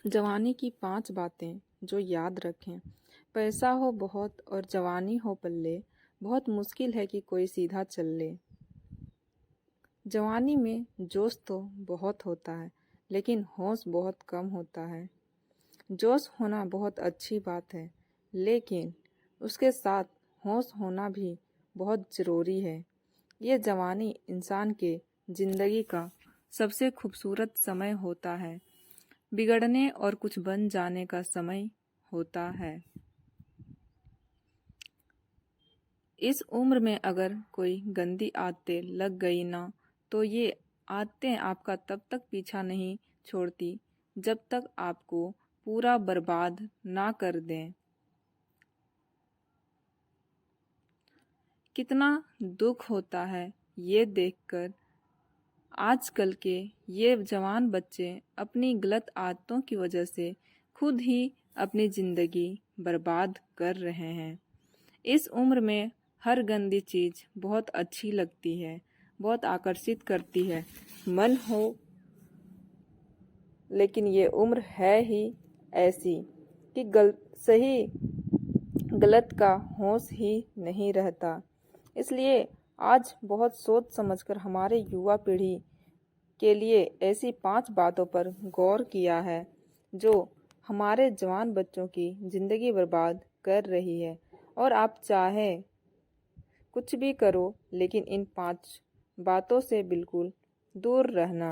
जवानी की 5 बातें जो याद रखें। पैसा हो बहुत और जवानी हो पल्ले, बहुत मुश्किल है कि कोई सीधा चल ले। जवानी में जोश तो बहुत होता है, लेकिन होश बहुत कम होता है। जोश होना बहुत अच्छी बात है, लेकिन उसके साथ होश होना भी बहुत ज़रूरी है। ये जवानी इंसान के ज़िंदगी का सबसे खूबसूरत समय होता है। बिगड़ने और कुछ बन जाने का समय होता है। इस उम्र में अगर कोई गंदी आदतें लग गई ना, तो ये आदतें आपका तब तक पीछा नहीं छोड़ती जब तक आपको पूरा बर्बाद ना कर दें। कितना दुख होता है ये देखकर आजकल के ये जवान बच्चे अपनी गलत आदतों की वजह से खुद ही अपनी ज़िंदगी बर्बाद कर रहे हैं। इस उम्र में हर गंदी चीज़ बहुत अच्छी लगती है, बहुत आकर्षित करती है। मन हो, लेकिन ये उम्र है ही ऐसी कि सही गलत का होश ही नहीं रहता। इसलिए आज बहुत सोच समझकर हमारे युवा पीढ़ी के लिए ऐसी 5 बातों पर गौर किया है जो हमारे जवान बच्चों की ज़िंदगी बर्बाद कर रही है। और आप चाहे कुछ भी करो, लेकिन इन 5 बातों से बिल्कुल दूर रहना।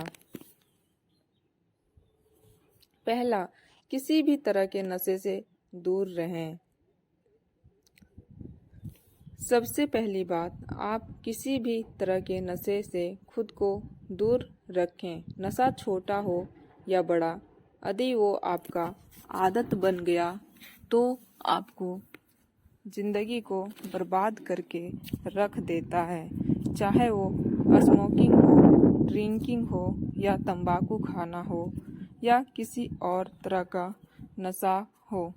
पहला, किसी भी तरह के नशे से दूर रहें। सबसे पहली बात, आप किसी भी तरह के नशे से खुद को दूर रखें। नशा छोटा हो या बड़ा, यदि वो आपका आदत बन गया तो आपको ज़िंदगी को बर्बाद करके रख देता है। चाहे वो स्मोकिंग हो, ड्रिंकिंग हो या तंबाकू खाना हो या किसी और तरह का नशा हो।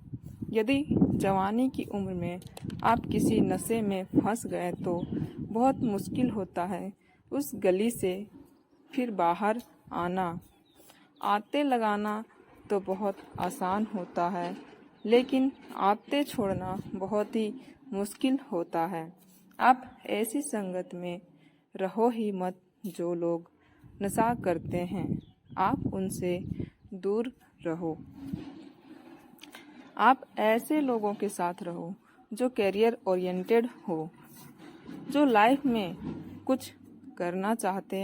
यदि जवानी की उम्र में आप किसी नशे में फंस गए तो बहुत मुश्किल होता है उस गली से फिर बाहर आना। आदतें लगाना तो बहुत आसान होता है, लेकिन आदतें छोड़ना बहुत ही मुश्किल होता है। आप ऐसी संगत में रहो ही मत जो लोग नशा करते हैं। आप उनसे दूर रहो। आप ऐसे लोगों के साथ रहो जो कैरियर ओरिएंटेड हो, जो लाइफ में कुछ करना चाहते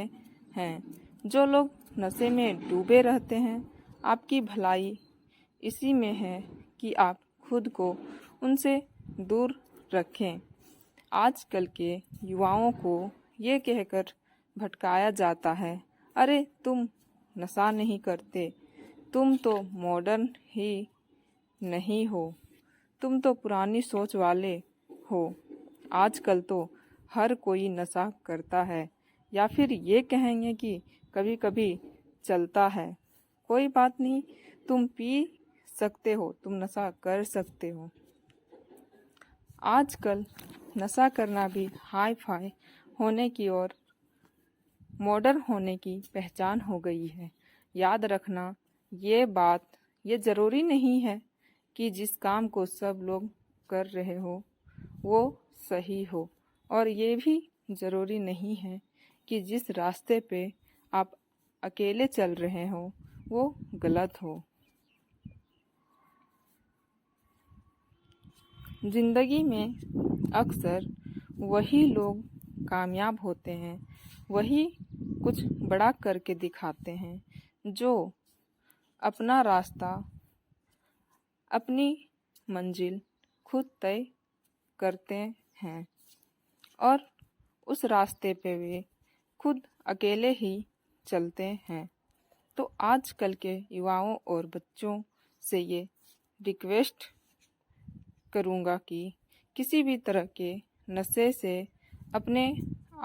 हैं। जो लोग नशे में डूबे रहते हैं, आपकी भलाई इसी में है कि आप खुद को उनसे दूर रखें। आजकल के युवाओं को ये कहकर भटकाया जाता है, अरे तुम नशा नहीं करते, तुम तो मॉडर्न ही नहीं हो, तुम तो पुरानी सोच वाले हो। आजकल तो हर कोई नशा करता है, या फिर ये कहेंगे कि कभी कभी चलता है। कोई बात नहीं, तुम पी सकते हो, तुम नशा कर सकते हो। आजकल नशा करना भी हाई फाई होने की और मॉडर्न होने की पहचान हो गई है। याद रखना ये बात, ये ज़रूरी नहीं है कि जिस काम को सब लोग कर रहे हो वो सही हो, और ये भी ज़रूरी नहीं है कि जिस रास्ते पे आप अकेले चल रहे हो वो गलत हो। ज़िंदगी में अक्सर वही लोग कामयाब होते हैं, वही कुछ बड़ा करके दिखाते हैं, जो अपना रास्ता, अपनी मंजिल खुद तय करते हैं और उस रास्ते पे वे खुद अकेले ही चलते हैं। तो आजकल के युवाओं और बच्चों से ये रिक्वेस्ट करूँगा कि किसी भी तरह के नशे से अपने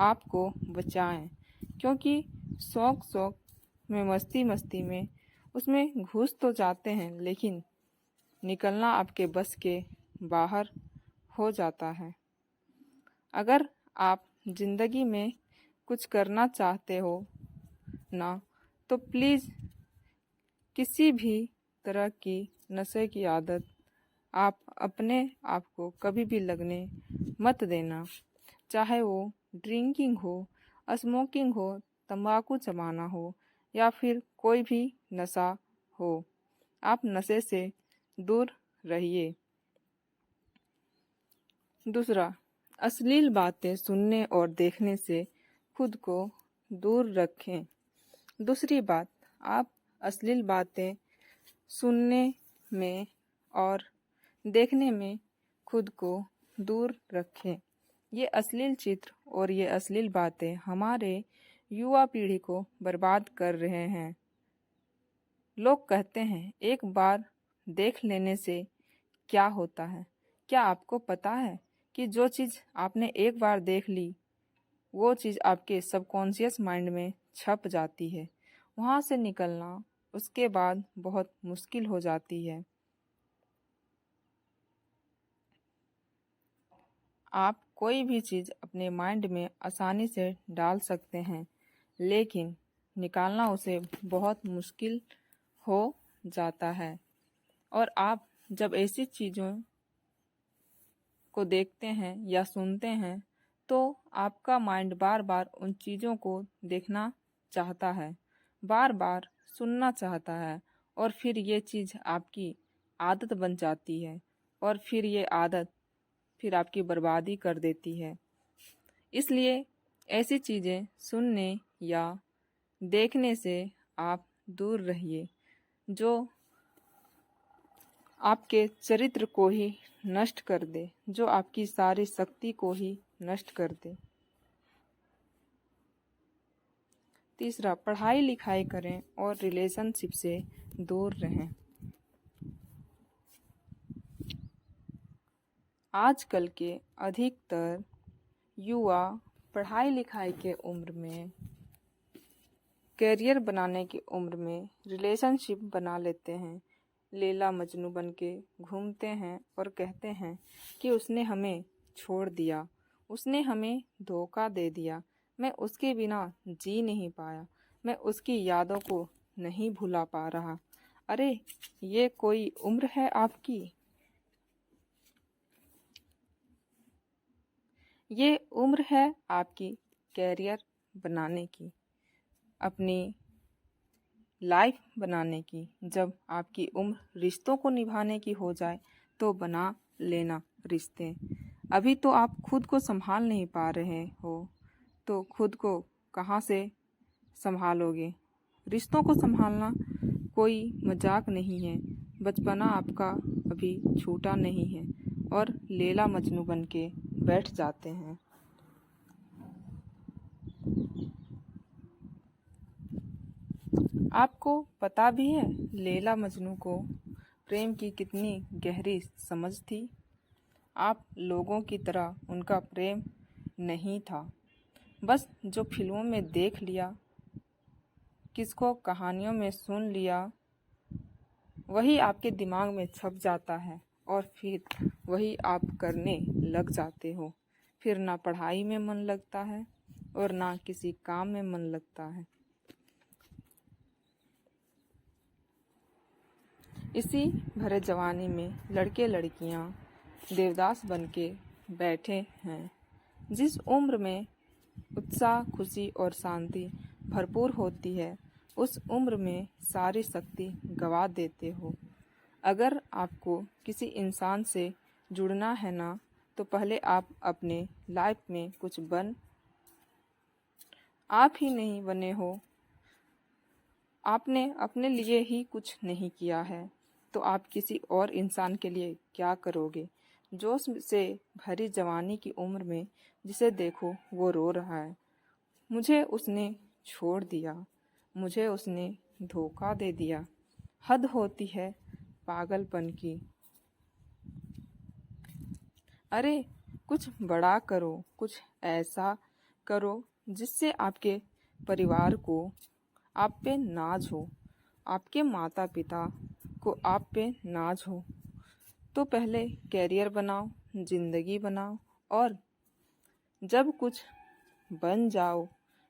आप को बचाएं, क्योंकि शौक शौक में, मस्ती मस्ती में उसमें घुस तो जाते हैं, लेकिन निकलना आपके बस के बाहर हो जाता है। अगर आप ज़िंदगी में कुछ करना चाहते हो ना, तो प्लीज़ किसी भी तरह की नशे की आदत आप अपने आप को कभी भी लगने मत देना, चाहे वो ड्रिंकिंग हो, स्मोकिंग हो, तंबाकू चबाना हो या फिर कोई भी नशा हो। आप नशे से दूर रहिए। दूसरा, अश्लील बातें सुनने और देखने से खुद को दूर रखें। दूसरी बात, आप अश्लील बातें सुनने में और देखने में खुद को दूर रखें। ये अश्लील चित्र और ये अश्लील बातें हमारे युवा पीढ़ी को बर्बाद कर रहे हैं। लोग कहते हैं एक बार देख लेने से क्या होता है। क्या आपको पता है कि जो चीज़ आपने एक बार देख ली वो चीज़ आपके सबकॉन्शियस माइंड में छप जाती है। वहाँ से निकलना उसके बाद बहुत मुश्किल हो जाती है। आप कोई भी चीज़ अपने माइंड में आसानी से डाल सकते हैं, लेकिन निकालना उसे बहुत मुश्किल हो जाता है। और आप जब ऐसी चीज़ों को देखते हैं या सुनते हैं तो आपका माइंड बार बार उन चीज़ों को देखना चाहता है, बार बार सुनना चाहता है और फिर ये चीज़ आपकी आदत बन जाती है और फिर ये आदत फिर आपकी बर्बादी कर देती है। इसलिए ऐसी चीज़ें सुनने या देखने से आप दूर रहिए जो आपके चरित्र को ही नष्ट कर दे, जो आपकी सारी शक्ति को ही नष्ट कर दे। तीसरा, पढ़ाई लिखाई करें और रिलेशनशिप से दूर रहें। आजकल के अधिकतर युवा पढ़ाई लिखाई के उम्र में, करियर बनाने की उम्र में रिलेशनशिप बना लेते हैं। लैला मजनू बन के घूमते हैं और कहते हैं कि उसने हमें छोड़ दिया, उसने हमें धोखा दे दिया, मैं उसके बिना जी नहीं पाया, मैं उसकी यादों को नहीं भुला पा रहा। अरे ये कोई उम्र है आपकी? ये उम्र है आपकी कैरियर बनाने की, अपनी लाइफ बनाने की। जब आपकी उम्र रिश्तों को निभाने की हो जाए तो बना लेना रिश्ते। अभी तो आप खुद को संभाल नहीं पा रहे हो तो खुद को कहाँ से संभालोगे? रिश्तों को संभालना कोई मजाक नहीं है। बचपना आपका अभी छूटा नहीं है और लैला मजनू बन के बैठ जाते हैं। आपको पता भी है लैला मजनू को प्रेम की कितनी गहरी समझ थी? आप लोगों की तरह उनका प्रेम नहीं था। बस जो फिल्मों में देख लिया, किसको कहानियों में सुन लिया, वही आपके दिमाग में छप जाता है और फिर वही आप करने लग जाते हो। फिर ना पढ़ाई में मन लगता है और ना किसी काम में मन लगता है। इसी भरे जवानी में लड़के लड़कियां देवदास बन के बैठे हैं। जिस उम्र में उत्साह, खुशी और शांति भरपूर होती है, उस उम्र में सारी शक्ति गवा देते हो। अगर आपको किसी इंसान से जुड़ना है ना, तो पहले आप अपने लाइफ में कुछ आप ही नहीं बने हो, आपने अपने लिए ही कुछ नहीं किया है, तो आप किसी और इंसान के लिए क्या करोगे? जोश से भरी जवानी की उम्र में जिसे देखो वो रो रहा है, मुझे उसने छोड़ दिया, मुझे उसने धोखा दे दिया। हद होती है पागलपन की। अरे कुछ बड़ा करो, कुछ ऐसा करो जिससे आपके परिवार को आप पे नाज हो, आपके माता पिता को आप पे नाज हो। तो पहले कैरियर बनाओ, जिंदगी बनाओ और जब कुछ बन जाओ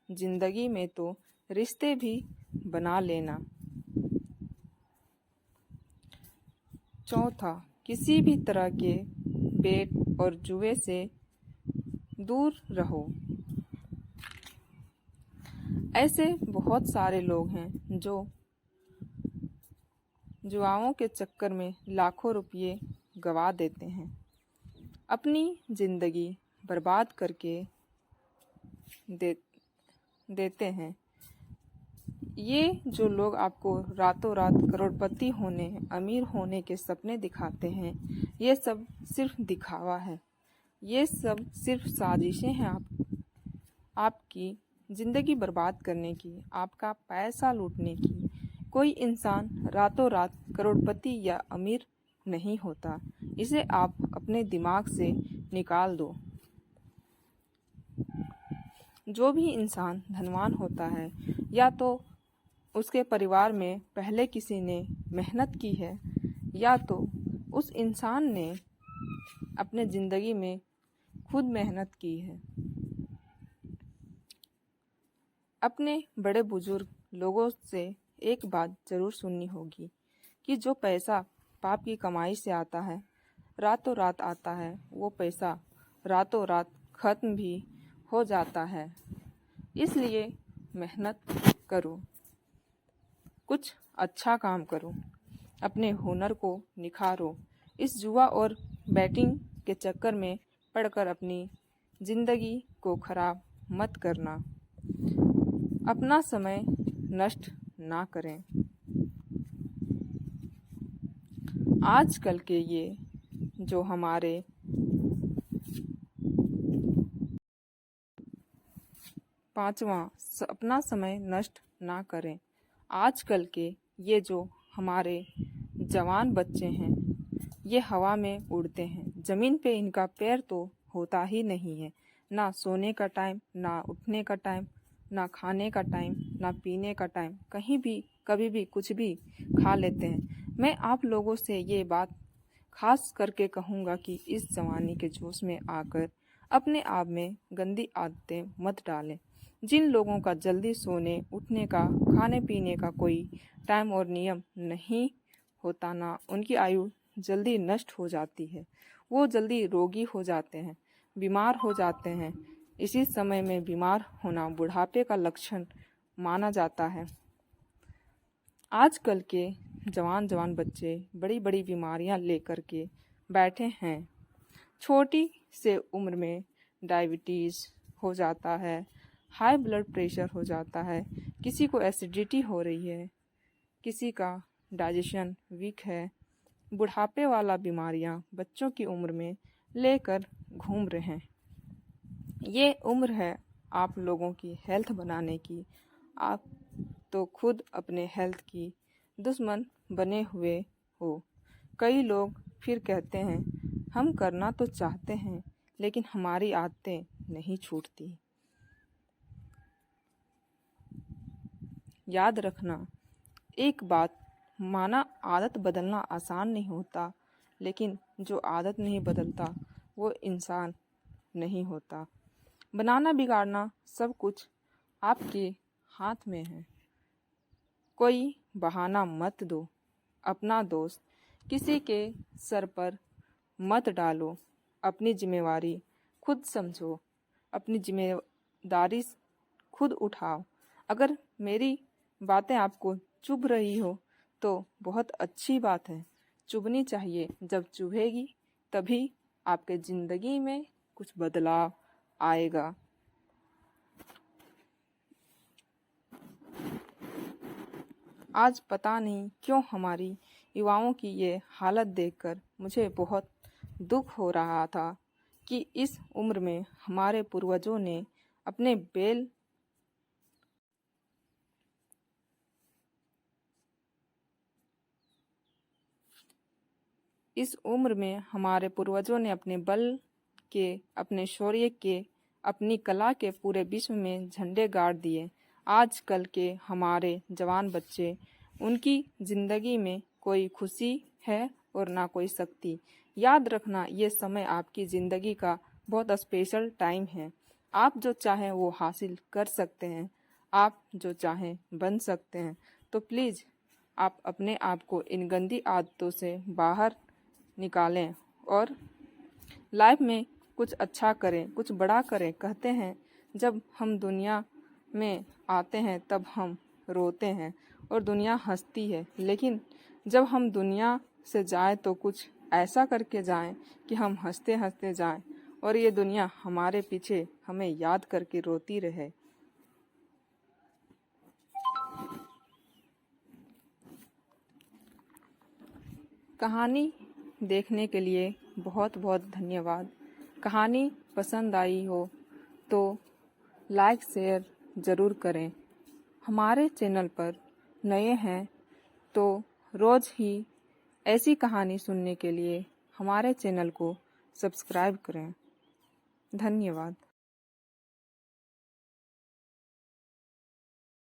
जिंदगी में तो रिश्ते भी बना लेना। चौथा, किसी भी तरह के बेट और जुए से दूर रहो। ऐसे बहुत सारे लोग हैं जो जुआओं के चक्कर में लाखों रुपये गवा देते हैं, अपनी ज़िंदगी बर्बाद करके देते हैं। ये जो लोग आपको रातों रात करोड़पति होने, अमीर होने के सपने दिखाते हैं, ये सब सिर्फ दिखावा है। ये सब सिर्फ साजिशें हैं आपकी ज़िंदगी बर्बाद करने की, आपका पैसा लूटने की। कोई इंसान रातों रात करोड़पति या अमीर नहीं होता। इसे आप अपने दिमाग से निकाल दो। जो भी इंसान धनवान होता है, या तो उसके परिवार में पहले किसी ने मेहनत की है, या तो उस इंसान ने अपने ज़िंदगी में खुद मेहनत की है। अपने बड़े बुजुर्ग लोगों से एक बात ज़रूर सुननी होगी कि जो पैसा पाप की कमाई से आता है, रातों रात आता है, वो पैसा रातों रात ख़त्म भी हो जाता है। इसलिए मेहनत करो, कुछ अच्छा काम करो, अपने हुनर को निखारो। इस जुआ और बैटिंग के चक्कर में पड़कर अपनी ज़िंदगी को खराब मत करना। अपना समय नष्ट ना करें। आजकल के ये जो हमारे पांचवा, अपना समय नष्ट ना करें। आजकल के ये जो हमारे जवान बच्चे हैं, ये हवा में उड़ते हैं। ज़मीन पे इनका पैर तो होता ही नहीं है। ना सोने का टाइम, ना उठने का टाइम, ना खाने का टाइम, ना पीने का टाइम। कहीं भी कभी भी कुछ भी खा लेते हैं। मैं आप लोगों से ये बात खास करके कहूँगा कि इस जवानी के जोश में आकर अपने आप में गंदी आदतें मत डालें। जिन लोगों का जल्दी सोने उठने का, खाने पीने का कोई टाइम और नियम नहीं होता ना, उनकी आयु जल्दी नष्ट हो जाती है। वो जल्दी रोगी हो जाते हैं, बीमार हो जाते हैं। इसी समय में बीमार होना बुढ़ापे का लक्षण माना जाता है। आजकल के जवान बच्चे बड़ी बड़ी बीमारियां लेकर के बैठे हैं। छोटी से उम्र में डायबिटीज़ हो जाता है, हाई ब्लड प्रेशर हो जाता है, किसी को एसिडिटी हो रही है, किसी का डाइजेशन वीक है। बुढ़ापे वाला बीमारियां बच्चों की उम्र में लेकर घूम रहे हैं। ये उम्र है आप लोगों की हेल्थ बनाने की। आप तो खुद अपने हेल्थ की दुश्मन बने हुए हो। कई लोग फिर कहते हैं हम करना तो चाहते हैं, लेकिन हमारी आदतें नहीं छूटती। याद रखना एक बात, माना आदत बदलना आसान नहीं होता, लेकिन जो आदत नहीं बदलता वो इंसान नहीं होता। बनाना बिगाड़ना सब कुछ आपके हाथ में है। कोई बहाना मत दो, अपना दोस्त किसी के सर पर मत डालो। अपनी जिम्मेवारी खुद समझो, अपनी जिम्मेदारी खुद उठाओ। अगर मेरी बातें आपको चुभ रही हो तो बहुत अच्छी बात है, चुभनी चाहिए। जब चुभेगी तभी आपके ज़िंदगी में कुछ बदलाव आएगा। आज पता नहीं क्यों हमारी युवाओं की ये हालत देखकर मुझे बहुत दुख हो रहा था कि इस उम्र में हमारे पूर्वजों ने अपने अपने बल के, अपने शौर्य के, अपनी कला के पूरे विश्व में झंडे गाड़ दिए। आजकल के हमारे जवान बच्चे, उनकी ज़िंदगी में कोई खुशी है और ना कोई शक्ति। याद रखना ये समय आपकी ज़िंदगी का बहुत स्पेशल टाइम है। आप जो चाहें वो हासिल कर सकते हैं, आप जो चाहें बन सकते हैं। तो प्लीज़ आप अपने आप को इन गंदी आदतों से बाहर निकालें और लाइफ में कुछ अच्छा करें, कुछ बड़ा करें। कहते हैं जब हम दुनिया में आते हैं तब हम रोते हैं और दुनिया हंसती है, लेकिन जब हम दुनिया से जाएं तो कुछ ऐसा करके जाएं कि हम हंसते हंसते जाएं और ये दुनिया हमारे पीछे हमें याद करके रोती रहे। कहानी देखने के लिए बहुत बहुत धन्यवाद। कहानी पसंद आई हो तो लाइक शेयर ज़रूर करें। हमारे चैनल पर नए हैं तो रोज़ ही ऐसी कहानी सुनने के लिए हमारे चैनल को सब्सक्राइब करें। धन्यवाद।